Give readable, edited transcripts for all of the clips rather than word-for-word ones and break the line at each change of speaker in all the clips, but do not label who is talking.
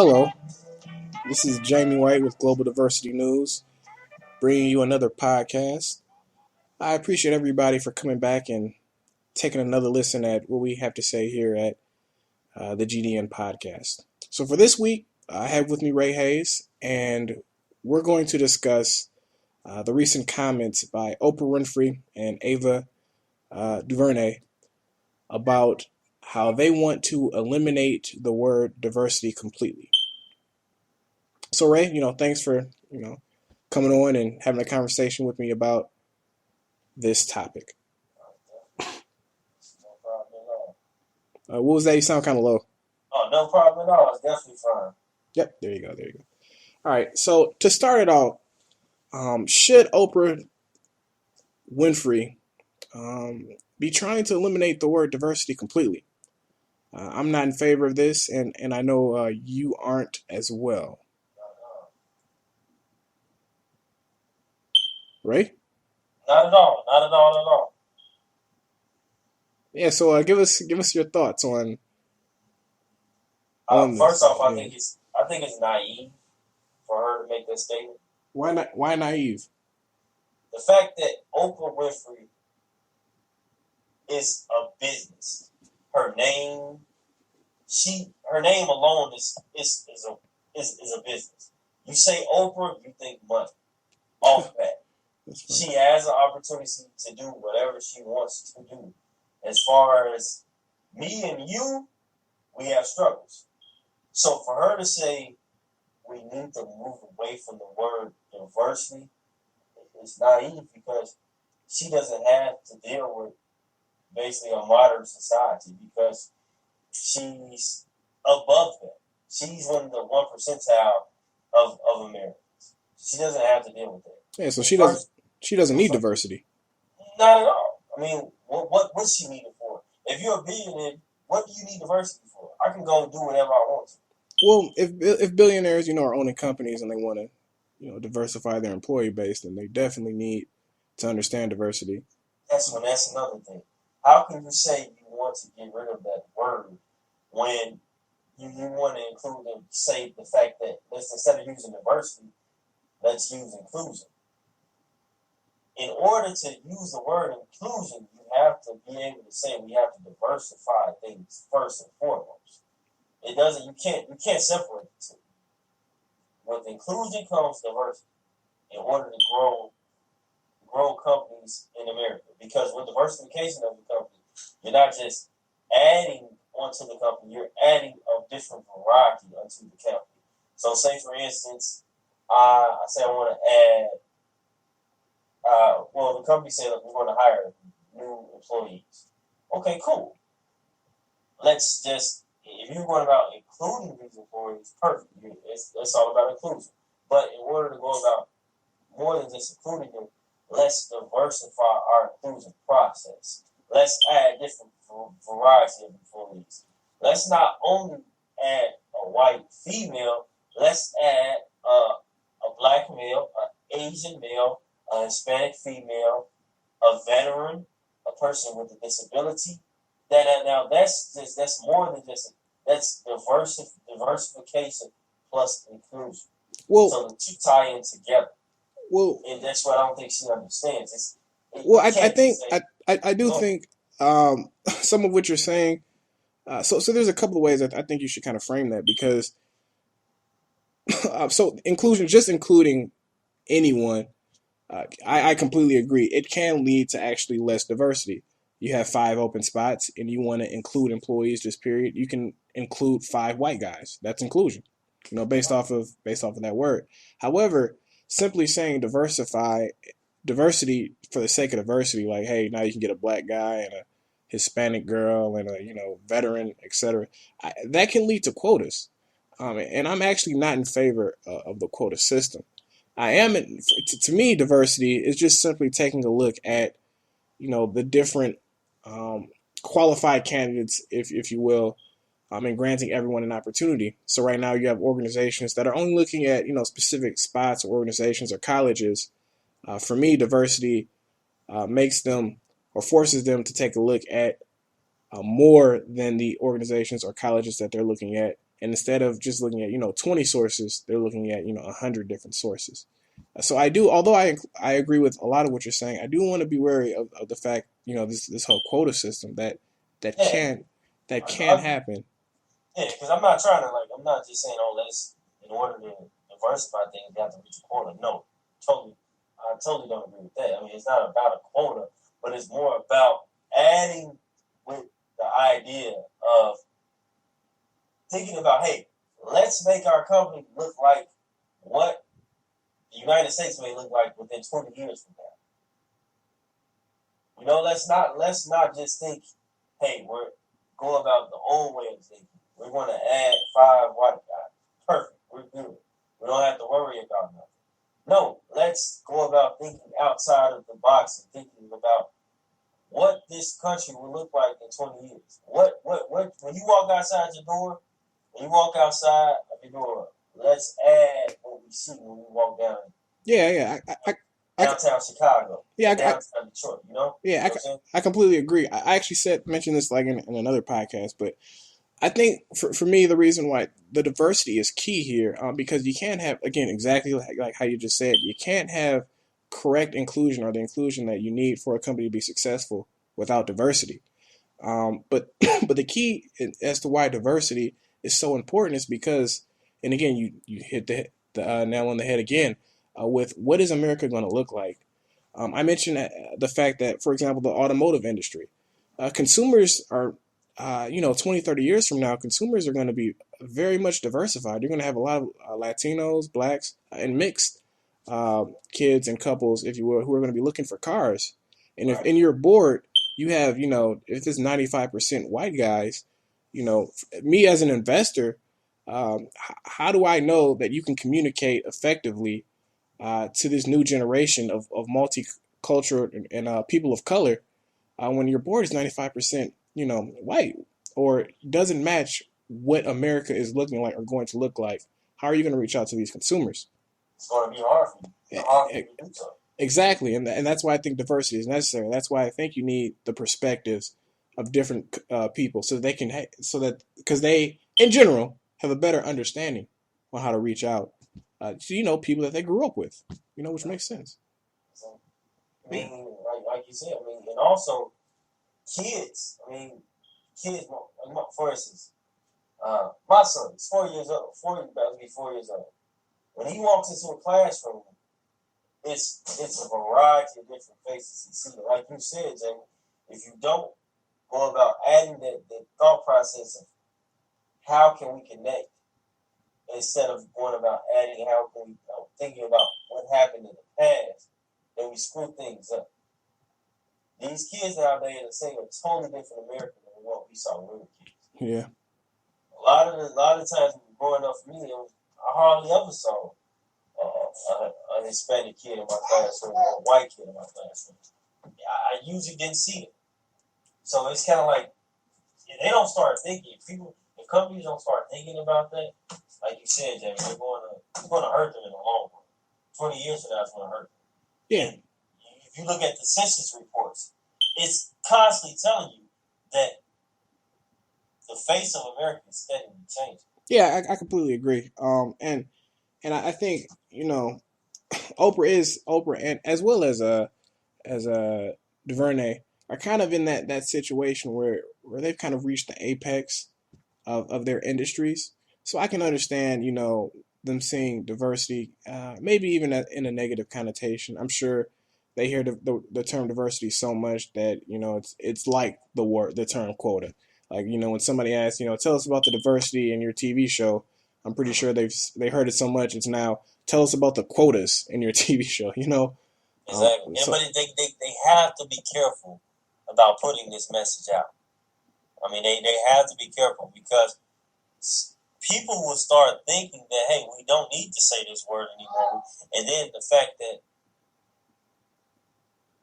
Hello, this is Jaymie White with Global Diversity News, bringing you another podcast. I appreciate everybody for coming back and taking another listen at what we have to say here at the GDN podcast. So for this week, I have with me Ray Hayes, and we're going to discuss the recent comments by Oprah Winfrey and Ava DuVernay about how they want to eliminate the word diversity completely. So Ray, thanks for, coming on and having a conversation with me about this topic.
No problem at all.
What was that? You sound kind of low.
Oh, no problem at all. It's definitely fine.
Yep, there you go. All right, so to start it off, should Oprah Winfrey be trying to eliminate the word diversity completely? I'm not in favor of this, and I know you aren't as well. Ray?
Not at all.
Yeah, so give us your thoughts on
First
this.
off, I think it's naive for her to make that statement.
Why naive?
The fact that Oprah Winfrey is a business, her name alone is a business. You say Oprah, you think money. Off that. She has an opportunity to do whatever she wants to do. As far as me and you, we have struggles. So for her to say we need to move away from the word diversity, it's naive because she doesn't have to deal with basically a modern society because she's above that. She's one of the 1% of Americans. She doesn't have to deal with that.
Yeah, so she doesn't need diversity.
Not at all. I mean, what's she need it for? If you're a billionaire, what do you need diversity for? I can go and do whatever I want to.
Well, if billionaires, are owning companies and they want to, diversify their employee base, then they definitely need to understand diversity.
That's another thing. How can you say you want to get rid of that word when you want to include and say the fact that instead of using diversity, let's use inclusion. In order to use the word inclusion, you have to be able to say we have to diversify things first and foremost. You can't separate the two. With inclusion comes diversity in order to grow companies in America. Because with diversification of the company, you're not just adding onto the company, you're adding a different variety onto the company. So say for instance, I say I want to add the company said we're going to hire new employees. Okay, cool. If you're going about including these employees, perfect. It's all about inclusion. But in order to go about more than just including them, let's diversify our inclusion process. Let's add different variety of employees. Let's not only add a white female, let's add a black male, an Asian male, a Hispanic female, a veteran, a person with a disability. That's more than just that's diversification plus inclusion.
Well,
so the two tie in together.
Well,
and that's what I don't think she understands.
I do think some of what you're saying. So there's a couple of ways that I think you should kind of frame that because so inclusion, just including anyone. I completely agree. It can lead to actually less diversity. You have 5 open spots and you want to include employees, just period. You can include 5 white guys. That's inclusion, based off of that word. However, simply saying diversity for the sake of diversity, like, hey, now you can get a black guy and a Hispanic girl and a, veteran, etc. That can lead to quotas. And I'm actually not in favor of the quota system. To me, diversity is just simply taking a look at, the different qualified candidates, if you will, and granting everyone an opportunity. So right now you have organizations that are only looking at, specific spots or organizations or colleges. For me, diversity makes them or forces them to take a look at more than the organizations or colleges that they're looking at And instead of just looking at 20 sources, they're looking at 100 different sources. So I do, although I agree with a lot of what you're saying, I do want to be wary of the fact this whole quota system that
Yeah,
can happen.
yeah, because I'm not trying to I'm not just saying, oh, let's in order to diversify things, you have to reach a quota. No, I totally don't agree with that. I mean, it's not about a quota, but it's more about adding with the idea of thinking about, hey, let's make our company look like what the United States may look like within 20 years from now. Let's not just think, hey, we're going about the old way of thinking. We're going to add 5 white guys. Perfect. We're good. We don't have to worry about nothing. No, let's go about thinking outside of the box and thinking about what this country will look like in 20 years. What when you walk outside your door, when you walk outside of your door, let's add what we see when we walk down.
Yeah.
Downtown Chicago.
Yeah,
downtown Detroit.
Yeah, I completely agree. I actually mentioned this in another podcast, but I think for me the reason why the diversity is key here, because you can't have, again, exactly like how you just said, you can't have correct inclusion or the inclusion that you need for a company to be successful without diversity. But but the key as to why diversity is so important is because, and again, you hit the nail on the head again, with what is America going to look like. I mentioned the fact that, for example, the automotive industry, consumers are, 20, 30 years from now, consumers are going to be very much diversified. You're going to have a lot of Latinos, blacks, and mixed kids and couples, if you will, who are going to be looking for cars. And if in your board you have, if it's 95% white guys, me as an investor, how do I know that you can communicate effectively to this new generation of multicultural and people of color when your board is 95%, white, or doesn't match what America is looking like or going to look like? How are you going to reach out to these consumers?
It's going to be hard for you. It's hard for you to do so.
Exactly, and that's why I think diversity is necessary. That's why I think you need the perspectives of different people, so they can, because they, in general, have a better understanding on how to reach out to people that they grew up with, which makes sense.
So, I mean, like you said, and also kids. Kids. For instance, my son is 4 years old. About to be 4 years old. When he walks into a classroom, it's a variety of different faces he sees. Like you said, Jaymie, if you don't go about adding that thought process of how can we connect, instead of going about adding how can we thinking about what happened in the past, then we screw things up. These kids nowadays are saying a totally different America than what we saw when we were kids.
Yeah.
A lot of times when growing up for me, I hardly ever saw a Hispanic kid in my classroom or a white kid in my classroom. I usually didn't see it. So it's kind of like, if they don't start thinking, if companies don't start thinking about that, like you said, Jaymie, it's going to hurt them in the long run. 20 years from now, it's going to hurt them.
Yeah.
And if you look at the census reports, it's constantly telling you that the face of America is steadily changing.
Yeah, I completely agree. And I think Oprah, and as well as DuVernay are kind of in that situation where they've kind of reached the apex of their industries. So I can understand, them seeing diversity, maybe even in a negative connotation. I'm sure they hear the term diversity so much that it's like the term quota. Like when somebody asks, tell us about the diversity in your TV show, I'm pretty sure they heard it so much it's now tell us about the quotas in your TV show.
Exactly. But they have to be careful about putting this message out. They have to be careful because people will start thinking that, hey, we don't need to say this word anymore. And then the fact that,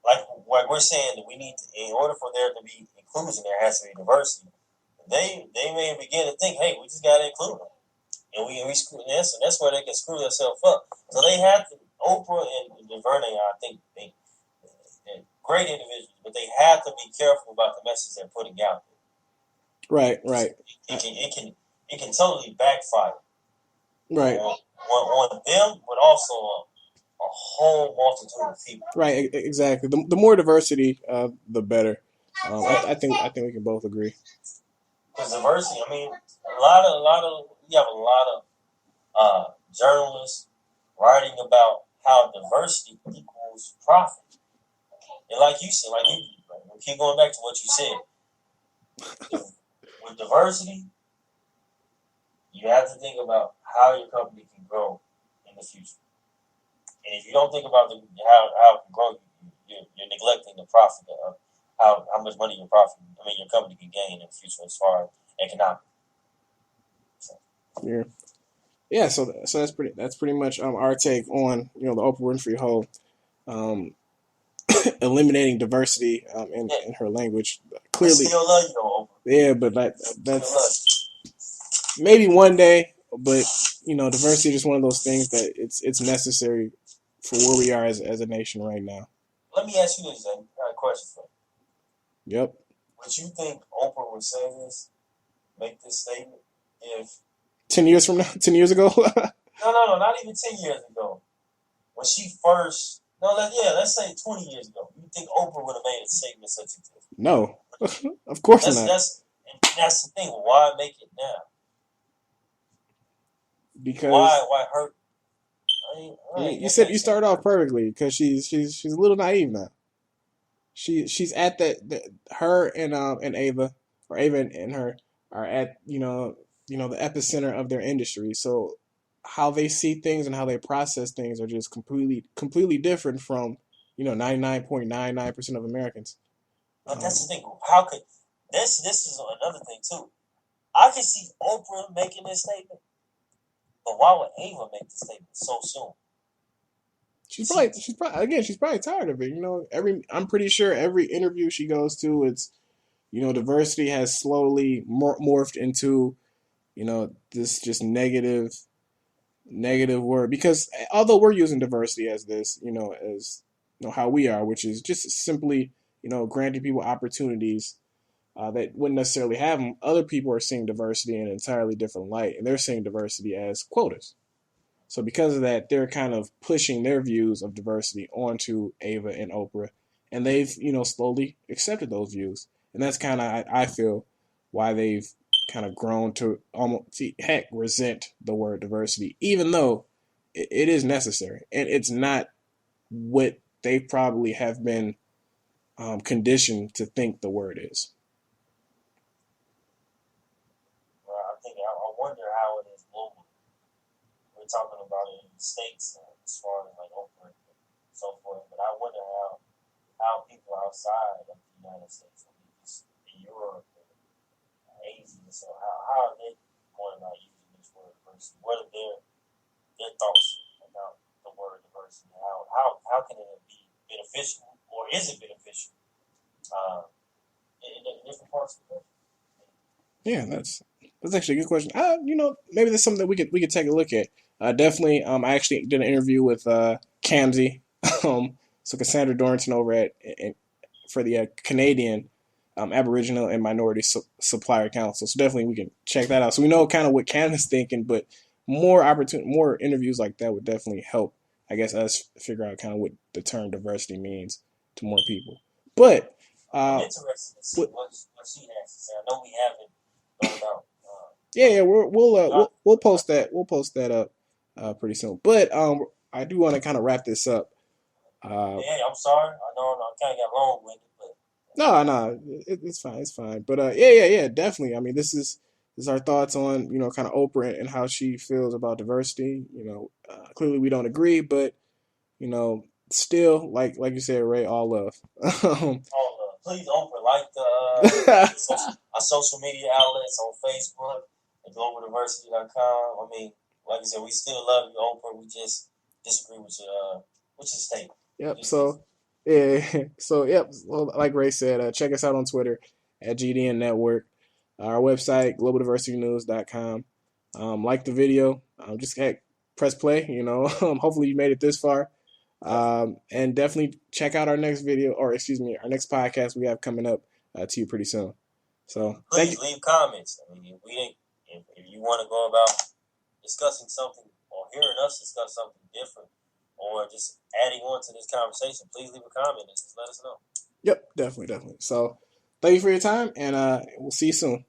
like we're saying, that we need to, in order for there to be inclusion, there has to be diversity. They may begin to think, hey, we just got to include them. And we screw this, and that's where they can screw themselves up. So they have to, Oprah and DuVernay, I think, they're great individuals, but they have to be careful about the message they're putting out there.
Right.
It can it can totally backfire.
Right.
On them, but also a whole multitude of people.
Right. Exactly. The more diversity, the better. I think we can both agree.
Because diversity, I mean, you have a lot of journalists writing about how diversity equals profit. And like you said, we keep going back to what you said. With diversity, you have to think about how your company can grow in the future. And if you don't think about how it can grow, you're neglecting the profit of how much money your company can gain in the future as far as economic. So.
Yeah. Yeah, so that's pretty much our take on the Oprah Winfrey whole eliminating diversity in her language. Clearly,
I still love you, though, Oprah.
Yeah, but that's maybe one day. But diversity is just one of those things that it's necessary for where we are as a nation right now.
Let me ask you this, Zane. I got a question for you.
Yep.
Would you think Oprah would say this, make this statement, if
10 years from now, 10 years ago?
No, not even 10 years ago. When she first, let's say 20 years ago. You think Oprah would have made a statement such as this?
No, of course not.
That's the thing. Why make it now?
Because
why hurt?
You said you started off perfectly because she's a little naive now. She's at her and Ava, or Ava and her are at the epicenter of their industry. So how they see things and how they process things are just completely different from 99.99% of Americans.
But that's the thing. How could this is another thing too. I can see Oprah making this statement, but why would Ava make the statement so soon?
She's probably tired of it. I'm pretty sure every interview she goes to, it's diversity has slowly morphed into this just negative word, because although we're using diversity as this as how we are, which is just simply granting people opportunities that wouldn't necessarily have them. Other people are seeing diversity in an entirely different light, and they're seeing diversity as quotas. So because of that, they're kind of pushing their views of diversity onto Ava and Oprah, and they've slowly accepted those views, and that's kind of I feel why they've kind of grown to almost resent the word diversity, even though it is necessary, and it's not what they probably have been conditioned to think the word is.
Well, I wonder how it is globally. We're talking about it in the States as far as like Oprah and so forth, but I wonder how people outside of the United States, just in Europe and Asia, so how are they going about using this word diversity? What are their thoughts about the word diversity? How can it be beneficial, or is it beneficial in different parts of the country?
Yeah, that's actually a good question. Maybe that's something that we could take a look at. Definitely. I actually did an interview with Kamsi, so Cassandra Dorrington over for the Canadian Aboriginal and Minority Supplier Council. So definitely we can check that out. So we know kind of what Canada's thinking, but more interviews like that would definitely help, I guess, us figure out kind of what the term diversity means to more people. But
I'm interested to see what she has to say. I know we haven't thought about.
Yeah, we'll post that. We'll post that up pretty soon. But I do want to kind of wrap this up.
Hey, I'm sorry. I know I kind of got long with it, but
no, it's fine. It's fine. But yeah, definitely. I mean, this is our thoughts on kind of Oprah and how she feels about diversity. Clearly we don't agree, but still, like you said, Ray, all love.
Please, Oprah, like our social media outlets on Facebook and globaldiversity.com. I mean, like I said, we still love you, Oprah. We just disagree with your statement.
Yep. So, yeah. So, yep. Well, like Ray said, check us out on Twitter at GDN Network. Our website, globaldiversitynews.com. Like the video. Just press play. Hopefully you made it this far. And definitely check out our next video, or excuse me, our next podcast we have coming up to you pretty soon. So
please leave comments. I mean, if If you want to go about discussing something or hearing us discuss something different or just adding on to this conversation, please leave a comment and just let us know.
Yep, definitely. So, thank you for your time, and we'll see you soon.